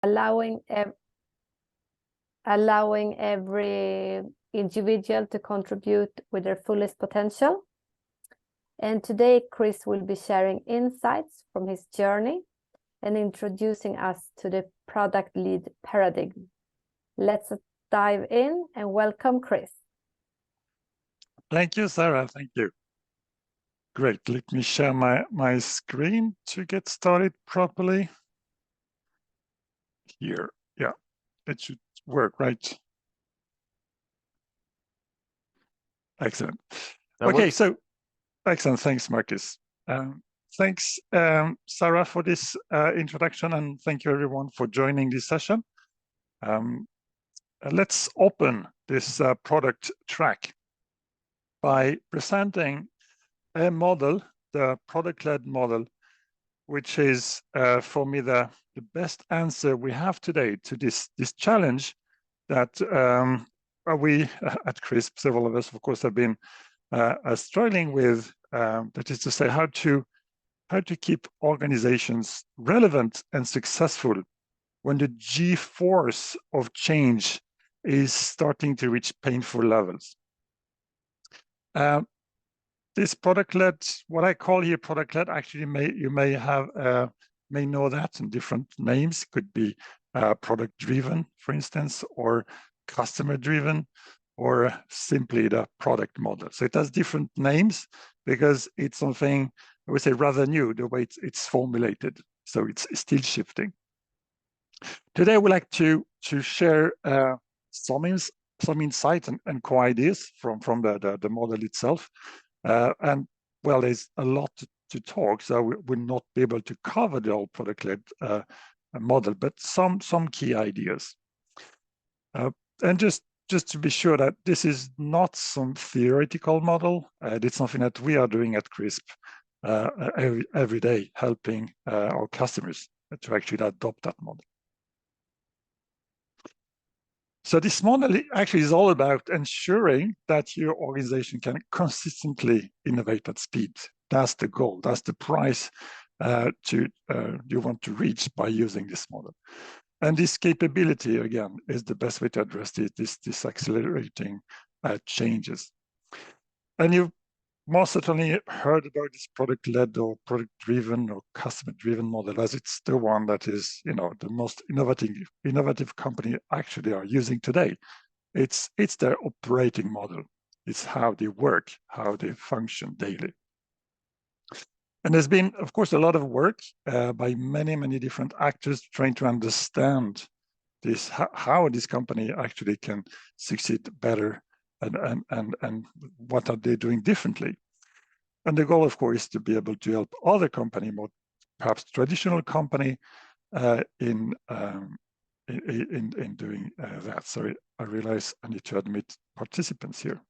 allowing every individual to contribute with their fullest potential. And today, Chris will be sharing insights from his journey and introducing us to the product lead paradigm. Let's dive in and welcome Chris. Thank you, Sarah. Thank you. Great. Let me share my screen to get started properly. Here. Yeah, it should work, right? Excellent. Okay, so excellent. Thanks, Marcus. Thanks, Sarah, for this introduction, and thank you, everyone, for joining this session. Let's open this product track by presenting a model, the product-led model, which is, for me, the best answer we have today to this challenge that we at CRISP, several of us, of course, have been struggling with. That is to say, how to keep organizations relevant and successful when the G-force of change is starting to reach painful levels. This product-led, what I call here product-led, actually you may know that in different names. Could be product-driven, for instance, or customer-driven, or simply the product model. So it has different names because it's something, I would say, rather new, the way it's formulated. So it's still shifting. Today, I would like to share some insight and core ideas from the model itself. And well, there's a lot to talk, so we will not be able to cover the whole product-led model, but some key ideas. And just to be sure that this is not some theoretical model, it's something that we are doing at CRISP every day, helping our customers to actually adopt that model. So this model actually is all about ensuring that your organization can consistently innovate at speed. That's the goal. That's the price you want to reach by using this model. And this capability, again, is the best way to address this accelerating changes. And you've most certainly heard about this product-led or product-driven or customer-driven model, as it's the one that is, the most innovative company actually are using today. It's their operating model. It's how they work, how they function daily. And there's been, of course, a lot of work by many different actors trying to understand this, how this company actually can succeed better and what are they doing differently. And the goal, of course, is to be able to help other company, more perhaps traditional company, in doing that. Sorry, I realize I need to admit participants here.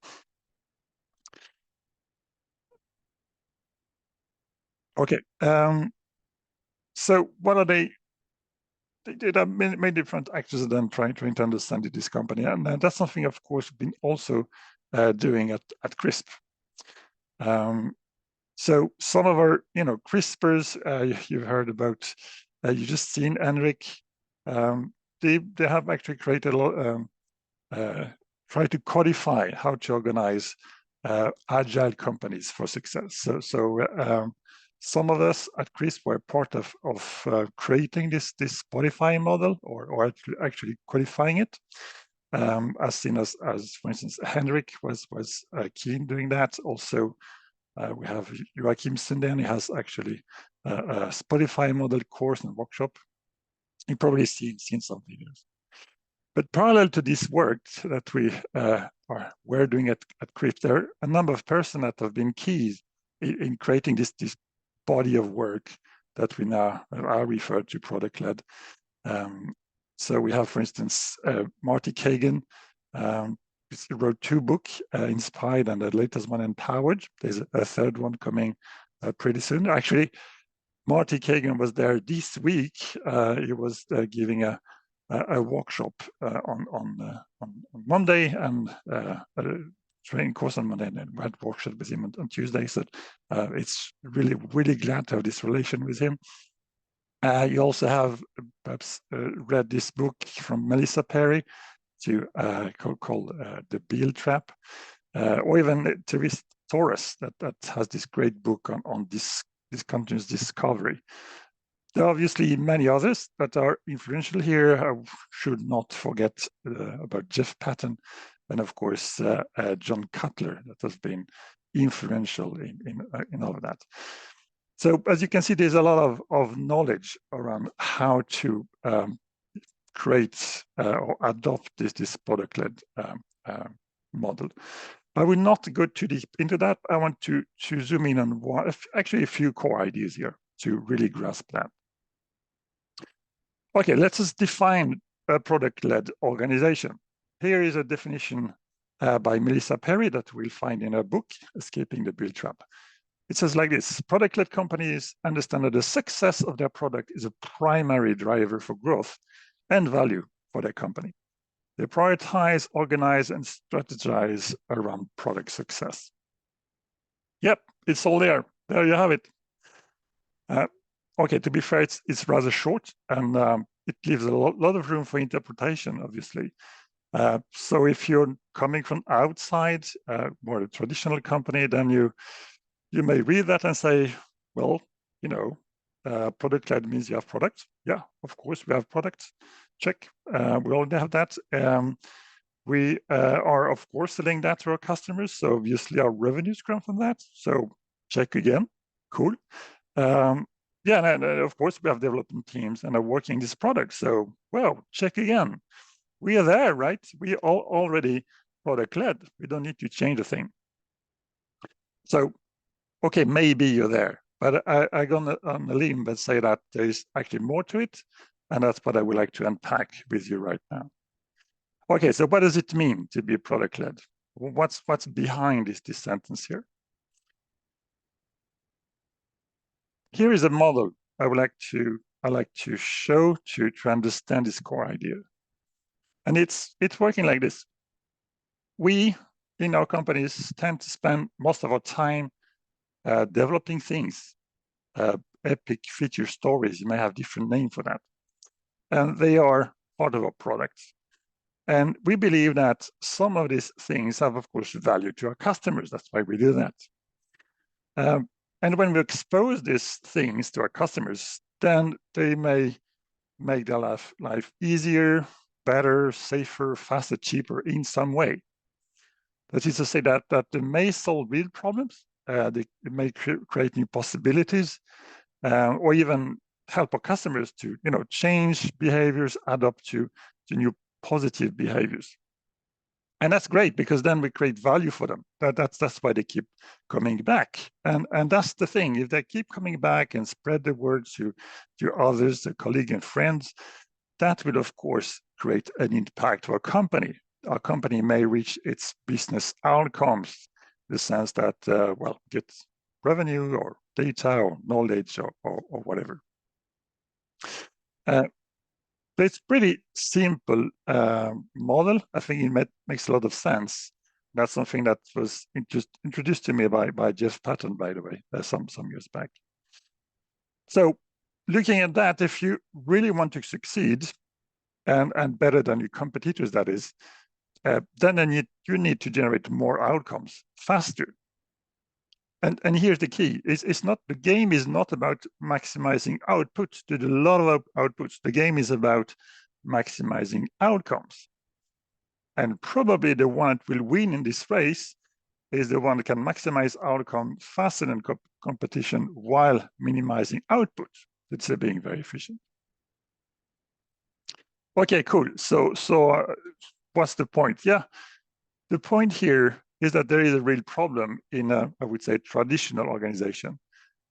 Okay, so what are they? There are many different actors then trying to understand this company, and that's something, of course, we've been also doing at CRISP. So some of our, CRISPers, you've heard about, you just seen Henrik. They have actually created a lot, try to codify how to organize agile companies for success. So some of us at CRISP were part of creating this Spotify model or actually codifying it. As seen as for instance, Henrik was keen doing that. Also, we have Joachim Sundén. He has actually a Spotify model course and workshop. You've probably seen some videos. But parallel to this work that we're doing at CRISP, there are a number of persons that have been key in creating this body of work that we now are referred to product-led. So we have, for instance, Marty Kagan. He wrote 2 books, Inspired and the latest one, Empowered. There's a third one coming pretty soon. Actually, Marty Kagan was there this week. He was giving a workshop on Monday and a training course on Monday, and then we had a workshop with him on Tuesday. So it's really glad to have this relation with him. You also have perhaps read this book from Melissa Perry called The Beal Trap, or even Therese Torres that has this great book on this continuous discovery. There are obviously many others that are influential here. I should not forget about Jeff Patton, and of course John Cutler, that has been influential in all of that. So as you can see, there's a lot of knowledge around how to create or adopt this product-led model. I will not go too deep into that. I want to zoom in on actually a few core ideas here to really grasp that. Okay, let's just define a product-led organization. Here is a definition by Melissa Perry that we'll find in her book, Escaping the Beal Trap. It says like this: product-led companies understand that the success of their product is a primary driver for growth and value for their company. They prioritize, organize, and strategize around product success. Yep, it's all there. There you have it. Okay, to be fair, it's rather short, and it leaves a lot of room for interpretation, obviously. So if you're coming from outside, more a traditional company, then you may read that and say, well, you know, product-led means you have products. Yeah, of course, we have products. Check. We already have that. We are, of course, selling that to our customers. So obviously our revenues come from that. So check again. Cool. Yeah, and of course, we have development teams and are working this product. So, well, check again. We are there, right? We are already product-led. We don't need to change a thing. So, okay, maybe you're there, but I go on a limb and say that there is actually more to it, and that's what I would like to unpack with you right now. Okay, so what does it mean to be product-led? What's behind this sentence here? Here is a model I like to show to understand this core idea, and it's working like this. We in our companies tend to spend most of our time developing things, epic feature stories. You may have different name for that, and they are part of our products. And we believe that some of these things have, of course, value to our customers. That's why we do that. And when we expose these things to our customers, then they may make their life easier, better, safer, faster, cheaper in some way. That is to say that they may solve real problems, they may create new possibilities, or even help our customers to change behaviors, adapt to new positive behaviors. And that's great, because then we create value for them. That's why they keep coming back. And that's the thing. If they keep coming back and spread the word to others, their colleagues and friends, that will, of course, create an impact to our company. Our company may reach its business outcomes in the sense that, well, get revenue or data or knowledge or whatever. It's pretty simple model. I think it makes a lot of sense. That's something that was introduced to me by Jeff Patton, by the way, some years back. So looking at that, if you really want to succeed and better than your competitors, that is, then you need to generate more outcomes faster. And here's the key: the game is not about maximizing output. There's a lot of outputs. The game is about maximizing outcomes. And probably the one that will win in this race is the one that can maximize outcome faster than competition while minimizing output. It's being very efficient. Okay, cool. So what's the point? Yeah, the point here is that there is a real problem in I would say, traditional organization.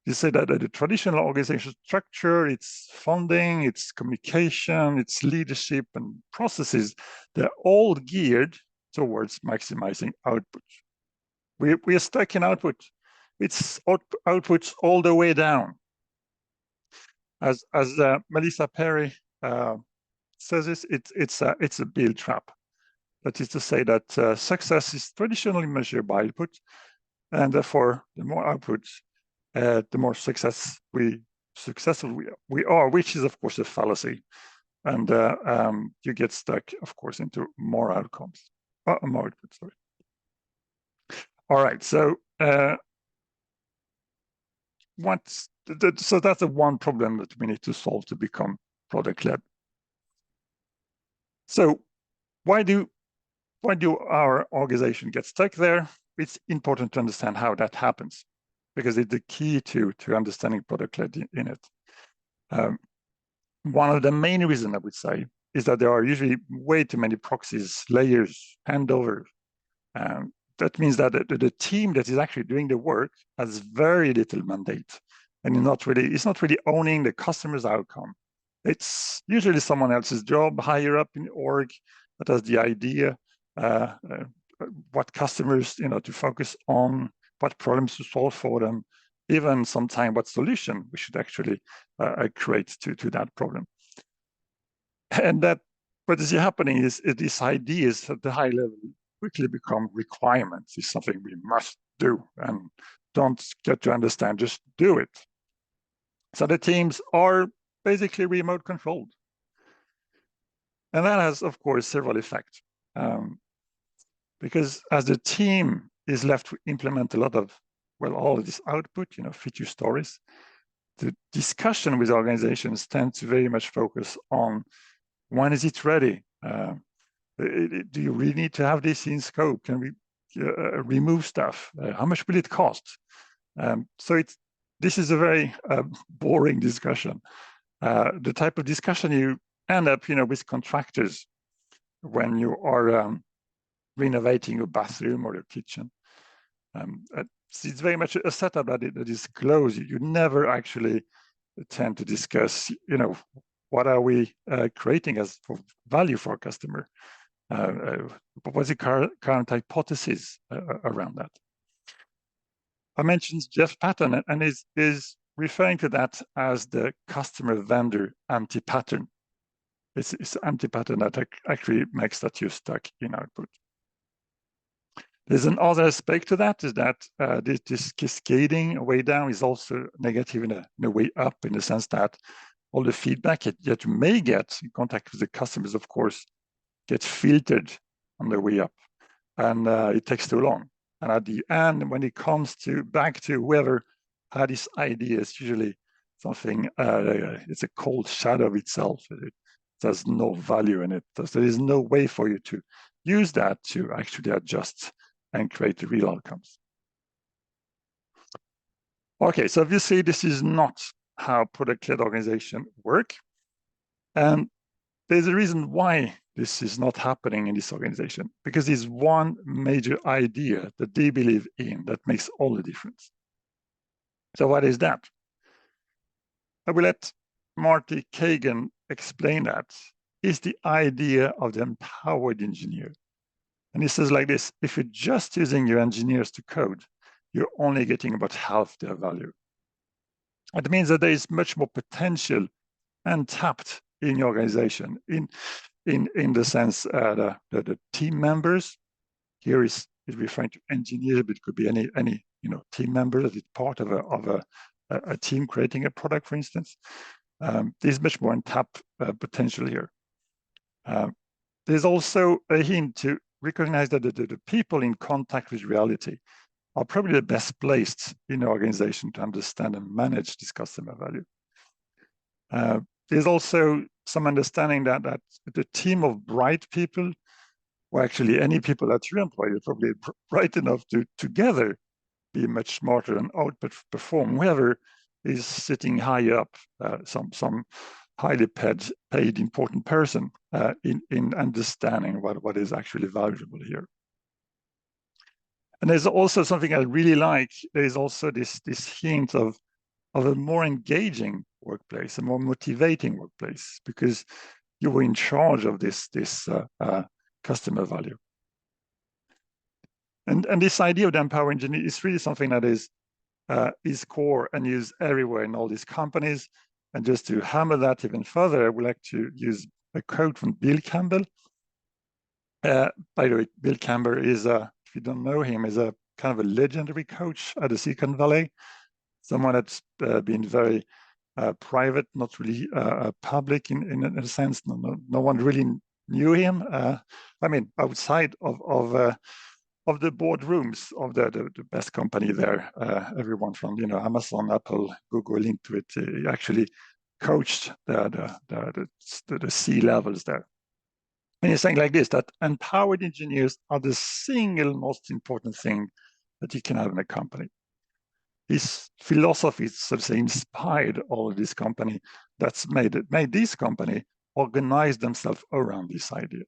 You say that the traditional organization structure, its funding, its communication, its leadership and processes, they're all geared towards maximizing output. We are stuck in output. It's outputs all the way down. As Melissa Perry says, it's a Beal trap. That is to say that success is traditionally measured by output, and therefore, the more output, the more success we successful we are, which is of course a fallacy, and you get stuck, of course, into more outcomes, more output. Sorry. All right, so so that's the one problem that we need to solve to become product-led. So why do our organization get stuck there? It's important to understand how that happens, because it's the key to understanding product-led in it. One of the main reasons, I would say, is that there are usually way too many proxies, layers, handovers. That means that the team that is actually doing the work has very little mandate, and it's not really owning the customer's outcome. It's usually someone else's job higher up in the org that has the idea, what customers, to focus on, what problems to solve for them, even sometimes what solution we should actually create to that problem. And that what is happening is these ideas at the high level quickly become requirements. It's something we must do, and don't get to understand, just do it. So the teams are basically remote controlled. And that has, of course, several effects. Because as the team is left to implement a lot of, all of this output, feature stories, the discussion with organizations tend to very much focus on when is it ready? Do you really need to have this in scope? Can we remove stuff? How much will it cost? So this is a very boring discussion. The type of discussion you end up, with contractors when you are renovating your bathroom or your kitchen. It's very much a setup that is closed. You never actually tend to discuss, what are we creating as for value for our customer? What's the current hypothesis around that? I mentioned Jeff Patton, and is referring to that as the customer-vendor anti-pattern. It's an anti-pattern that actually makes that you stuck in output. There's another aspect to that, is that this cascading way down is also negative in a way up, in the sense that all the feedback that you may get in contact with the customers, of course, gets filtered on the way up, and it takes too long. And at the end, when it comes back to whoever had this idea, it's usually something, it's a cold shadow of itself. There's no value in it. There is no way for you to use that to actually adjust and create the real outcomes. Okay, so obviously this is not how product-led organization work. And there's a reason why this is not happening in this organization, because there's one major idea that they believe in that makes all the difference. So what is that? I will let Marty Kagan explain that. It's the idea of the empowered engineer. And he says like this: if you're just using your engineers to code, you're only getting about half their value. It means that there is much more potential untapped in your organization, in the sense the team members. Here is referring to engineers, but it could be any team member that is part of a team creating a product, for instance. There's much more untapped potential here. There's also a hint to recognize that the people in contact with reality are probably the best placed in the organization to understand and manage this customer value. There's also some understanding that the team of bright people, or actually any people that you employ, are probably bright enough to together be much smarter and outperform whoever is sitting high up, some highly paid important person in understanding what is actually valuable here. And there's also something I really like. There's also this hint of a more engaging workplace, a more motivating workplace, because you were in charge of this customer value. And this idea of the empower engineer is really something that is core and used everywhere in all these companies. And just to hammer that even further, I would like to use a quote from Bill Campbell. By the way, Bill Campbell is, if you don't know him, is a kind of a legendary coach at the Silicon Valley, someone that's been very private, not really public in a sense. No one really knew him. I mean, outside of the boardrooms of the best company there, everyone from Amazon, Apple, Google, Intuit, he actually coached the C levels there. And he's saying like this, that empowered engineers are the single most important thing that you can have in a company. His philosophy, so to say, inspired all of this company that's made this company organize themselves around this idea.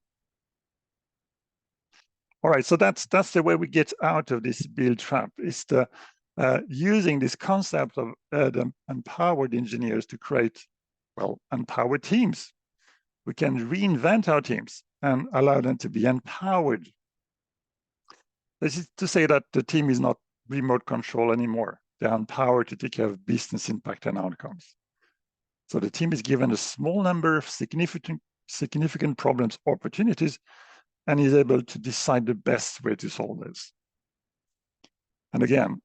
All right, so that's the way we get out of this build trap, is the using this concept of the empowered engineers to create, well, empowered teams. We can reinvent our teams and allow them to be empowered. This is to say that the team is not remote control anymore. They're empowered to take care of business impact and outcomes. So the team is given a small number of significant problems, opportunities, and is able to decide the best way to solve this. And again,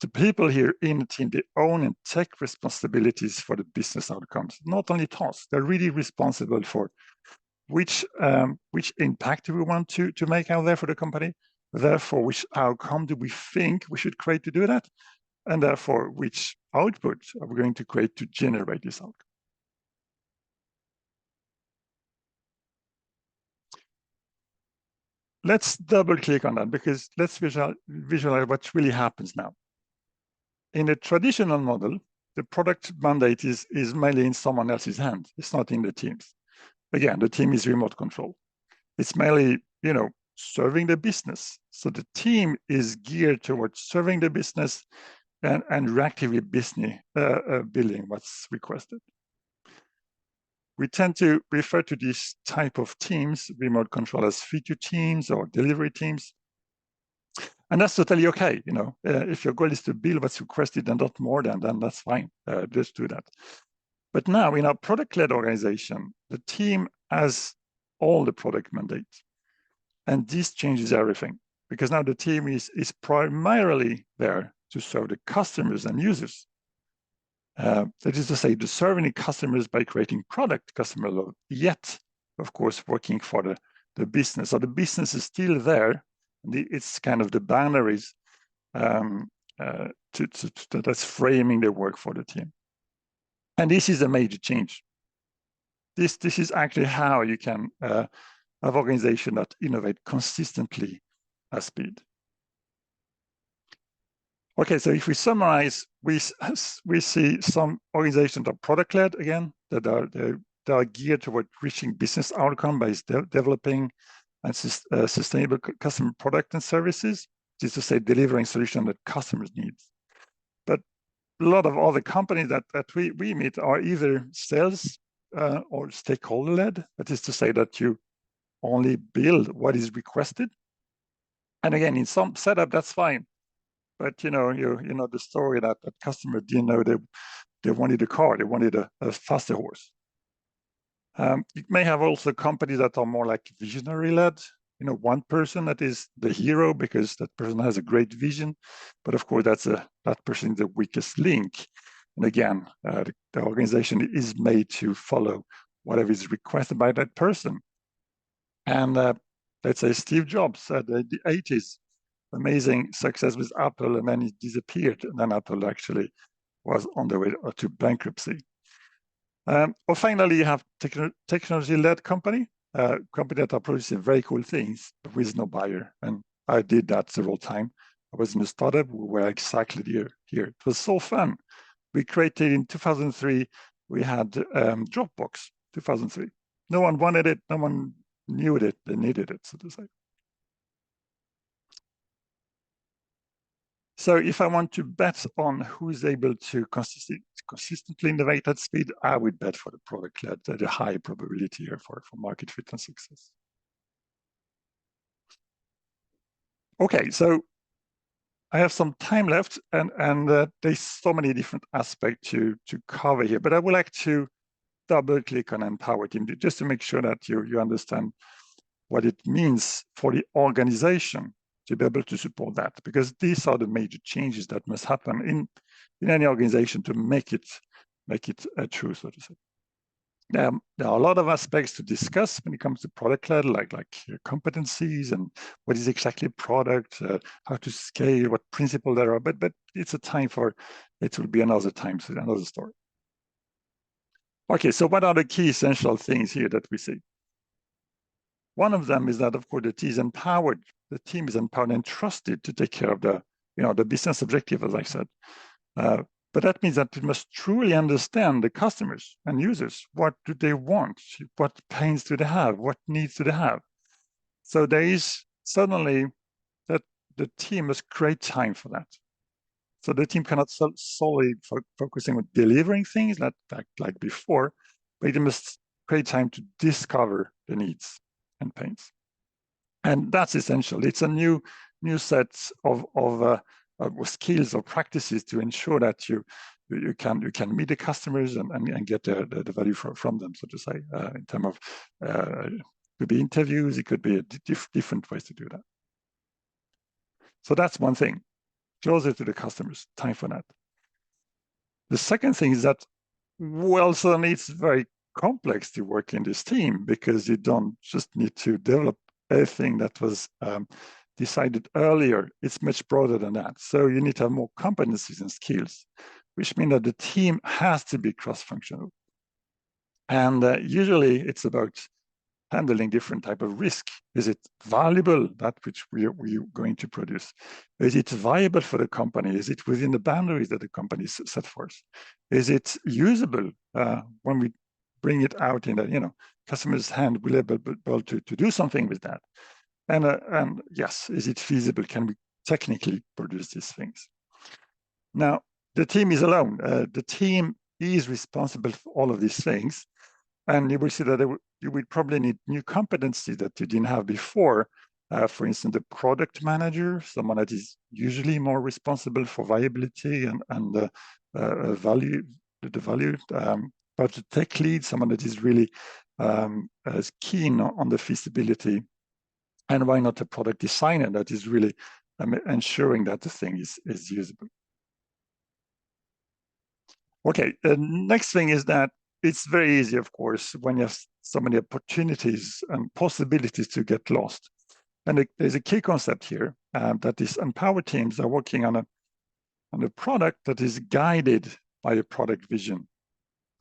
the people here in the team, they own and take responsibilities for the business outcomes, not only tasks. They're really responsible for which impact do we want to make out there for the company, therefore which outcome do we think we should create to do that, and therefore which output are we going to create to generate this outcome. Let's double click on that, because let's visualize what really happens now. In a traditional model, the product mandate is mainly in someone else's hand. It's not in the teams. Again, the team is remote control. It's mainly, serving the business. So the team is geared towards serving the business and reactively building what's requested. We tend to refer to this type of teams, remote control, as feature teams or delivery teams. And that's totally okay. If your goal is to build what's requested and not more than, then that's fine. Just do that. But now in our product-led organization, the team has all the product mandates. And this changes everything, because now the team is primarily there to serve the customers and users. That is to say, to serving the customers by creating product customer love, yet, of course, working for the business. So the business is still there. It's kind of the boundaries that's framing the work for the team. And this is a major change. This is actually how you can have organizations that innovate consistently at speed. Okay, so if we summarize, we see some organizations are product-led again, that are geared toward reaching business outcome by developing and sustainable customer product and services, which is to say delivering solutions that customers need. But a lot of other companies that we meet are either sales or stakeholder-led. That is to say that you only build what is requested. And again, in some setup, that's fine. But you know the story that customer didn't know they wanted a car, they wanted a faster horse. You may have also companies that are more like visionary-led. One person that is the hero because that person has a great vision, but of course that person is the weakest link. And again, the organization is made to follow whatever is requested by that person. And let's say Steve Jobs at the 80s, amazing success with Apple, and then he disappeared, and then Apple actually was on the way to bankruptcy. Or finally, you have technology-led company that are producing very cool things, but with no buyer. And I did that several times. I was in a startup. We were exactly here. It was so fun. We created in 2003, we had Dropbox, 2003. No one wanted it. No one knew it. They needed it, so to say. So if I want to bet on who is able to consistently innovate at speed, I would bet for the product-led, the high probability here for market fit and success. Okay, so I have some time left, and there's so many different aspects to cover here, but I would like to double-click on Empower Team just to make sure that you understand what it means for the organization to be able to support that, because these are the major changes that must happen in any organization to make it make it true, so to say. There are a lot of aspects to discuss when it comes to product-led, like competencies and what is exactly a product, how to scale, what principle there are. But it's a time for it will be another time, so another story. Okay, so what are the key essential things here that we see? One of them is that, of course, the team is empowered. The team is empowered and trusted to take care of the business objective, as I said. But that means that we must truly understand the customers and users. What do they want? What pains do they have? What needs do they have? So there is suddenly that the team must create time for that. So the team cannot solely focusing on delivering things like before, but it must create time to discover the needs and pains. And that's essential. It's a new set of skills or practices to ensure that you can meet the customers and get the value from them, so to say, in terms of could be interviews, it could be different ways to do that. So that's one thing, closer to the customers, time for that. The second thing is that, well, suddenly it's very complex to work in this team because you don't just need to develop everything that was decided earlier. It's much broader than that. So you need to have more competencies and skills, which means that the team has to be cross-functional. And usually it's about handling different type of risk. Is it valuable, that which we're going to produce? Is it viable for the company? Is it within the boundaries that the company set for us? Is it usable when we bring it out in the customer's hand, will be able to do something with that? And yes, is it feasible? Can we technically produce these things? Now, the team is alone. The team is responsible for all of these things. And you will see that you will probably need new competencies that you didn't have before. For instance, the product manager, someone that is usually more responsible for viability and the value. But the tech lead, someone that is really as keen on the feasibility. And why not a product designer that is really ensuring that the thing is usable? Okay, the next thing is that it's very easy, of course, when you have so many opportunities and possibilities to get lost. And there's a key concept here that is empowered teams are working on a product that is guided by a product vision,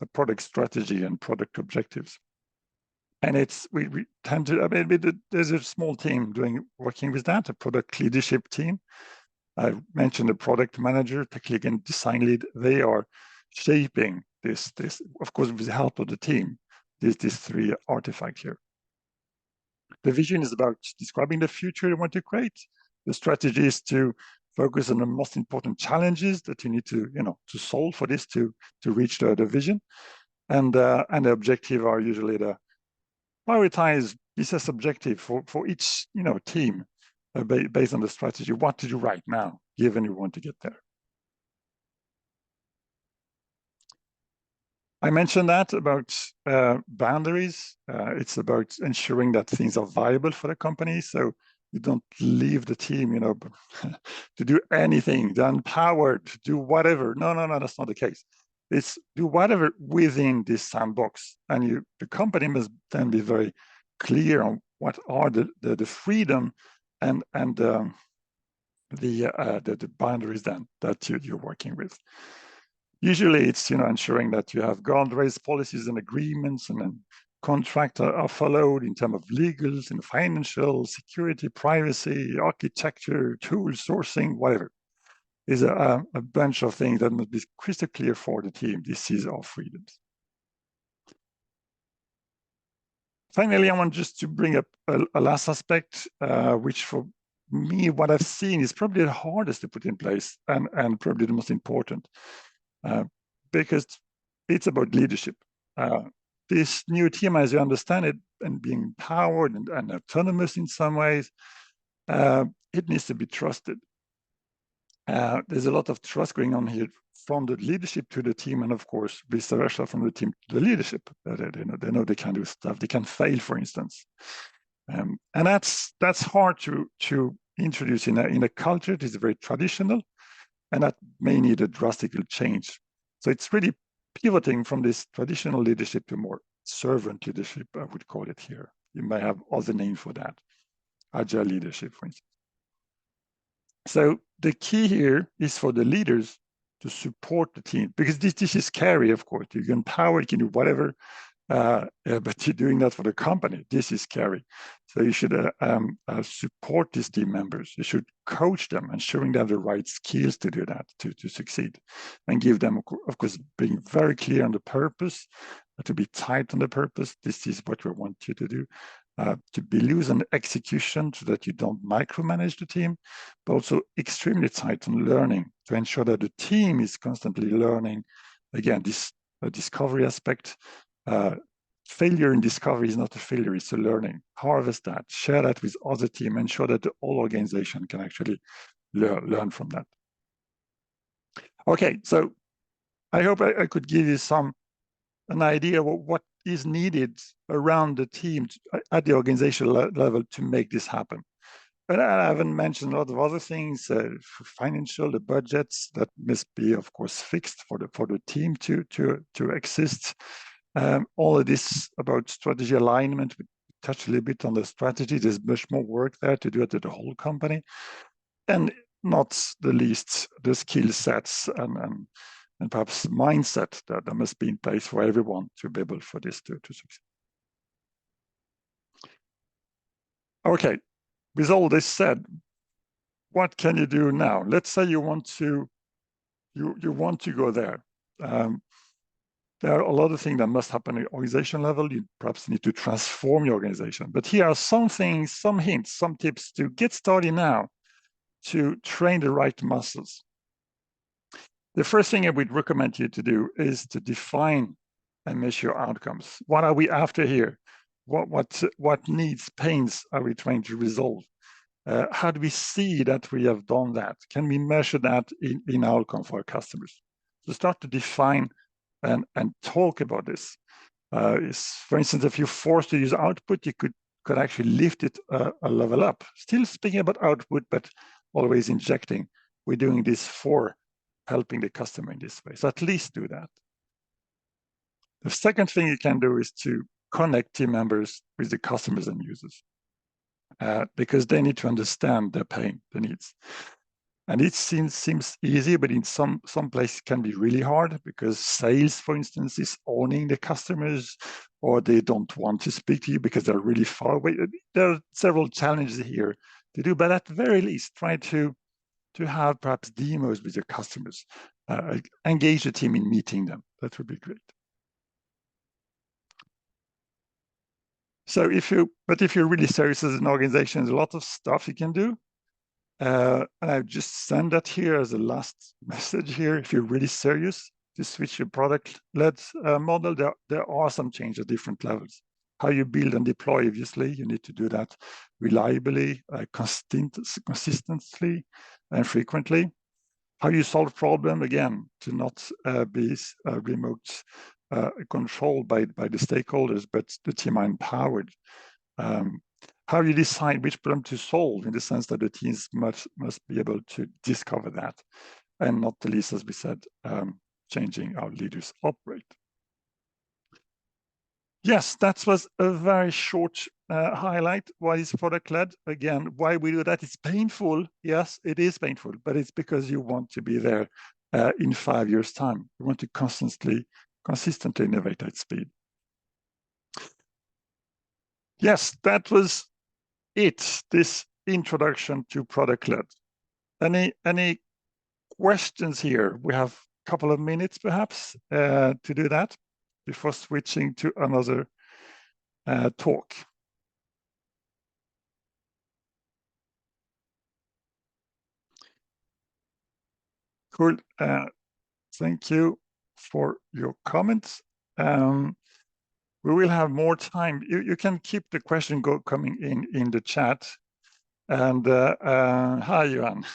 a product strategy, and product objectives. And we tend to, there's a small team working with that, a product leadership team. I mentioned the product manager, technical and design lead. They are shaping this, of course, with the help of the team, these three artifacts here. The vision is about describing the future you want to create. The strategy is to focus on the most important challenges that you need to solve for this to reach the vision. And the objective are usually the prioritize business objective for each team based on the strategy. What to do right now, given you want to get there. I mentioned that about boundaries. It's about ensuring that things are viable for the company. So you don't leave the team, to do anything, they're empowered to do whatever. No, that's not the case. It's do whatever within this sandbox. And the company must then be very clear on what are the freedom and the boundaries then that you're working with. Usually it's ensuring that you have guardrails, policies and agreements, and then contracts are followed in terms of legals and financial, security, privacy, architecture, tools, sourcing, whatever. Is a bunch of things that must be crystal clear for the team. This is our freedoms. Finally, I want just to bring up a last aspect, which for me, what I've seen is probably the hardest to put in place and probably the most important. Because it's about leadership. This new team, as you understand it, and being empowered and autonomous in some ways, it needs to be trusted. There's a lot of trust going on here from the leadership to the team, and of course, vice versa from the team to the leadership. They know they can do stuff. They can fail, for instance, and that's hard to introduce in a culture that is very traditional, and that may need a drastic change. So it's really pivoting from this traditional leadership to more servant leadership, I would call it here. You may have other names for that, agile leadership, for instance. So the key here is for the leaders to support the team, because this is scary, of course. You can empower, you can do whatever, but you're doing that for the company. This is scary. So you should support these team members. You should coach them, ensuring they have the right skills to do that, to succeed, and give them, of course, being very clear on the purpose, to be tight on the purpose. This is what we want you to do. To be loose on execution so that you don't micromanage the team, but also extremely tight on learning to ensure that the team is constantly learning. Again, this discovery aspect. Failure in discovery is not a failure, it's a learning. Harvest that, share that with other team, ensure that the whole organization can actually learn from that. Okay, so I hope I could give you an idea of what is needed around the team at the organizational level to make this happen. But I haven't mentioned a lot of other things, financial, the budgets that must be, of course, fixed for the team to exist. All of this about strategy alignment, we touched a little bit on the strategy. There's much more work there to do it to the whole company. And not the least, the skill sets and perhaps mindset that must be in place for everyone to be able for this to succeed. Okay, with all this said, what can you do now? Let's say you want to go there. There are a lot of things that must happen at organization level. You perhaps need to transform your organization. But here are some things, some hints, some tips to get started now to train the right muscles. The first thing I would recommend you to do is to define and measure outcomes. What are we after here? What needs, pains are we trying to resolve? How do we see that we have done that? Can we measure that in outcome for our customers? So start to define and talk about this. For instance, if you're forced to use output, you could actually lift it a level up. Still speaking about output, but always injecting. We're doing this for helping the customer in this way. So at least do that. The second thing you can do is to connect team members with the customers and users, because they need to understand their pain, their needs. And it seems easy, but in some places can be really hard, because sales, for instance, is owning the customers, or they don't want to speak to you because they're really far away. There are several challenges here to do, but at the very least, try to have perhaps demos with your customers, engage the team in meeting them. That would be great. So if you're really serious as an organization, there's a lot of stuff you can do. And I've just sent that here as a last message here. If you're really serious to switch your product-led model, there are some changes at different levels. How you build and deploy, obviously, you need to do that reliably, consistently, and frequently. How you solve problem, again, to not be remote controlled by the stakeholders, but the team are empowered. How you decide which problem to solve, in the sense that the teams must be able to discover that, and not the least, as we said, changing how leaders operate. Yes, that was a very short highlight. Why is product-led? Again, why we do that? It's painful. Yes, it is painful, but it's because you want to be there in 5 years' time. You want to consistently innovate at speed. Yes, that was it, this introduction to product-led. Any questions here? We have a couple of minutes perhaps to do that before switching to another talk. Cool. Thank you for your comments. We will have more time. You can keep the question coming in the chat. And hi, Johan.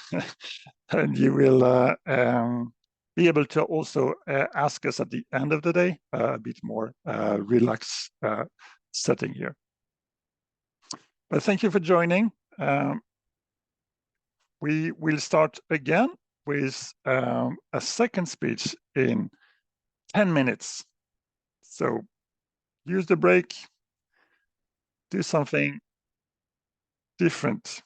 And you will be able to also ask us at the end of the day, a bit more relaxed setting here. But thank you for joining. We will start again with a second speech in 10 minutes. So use the break, do something different.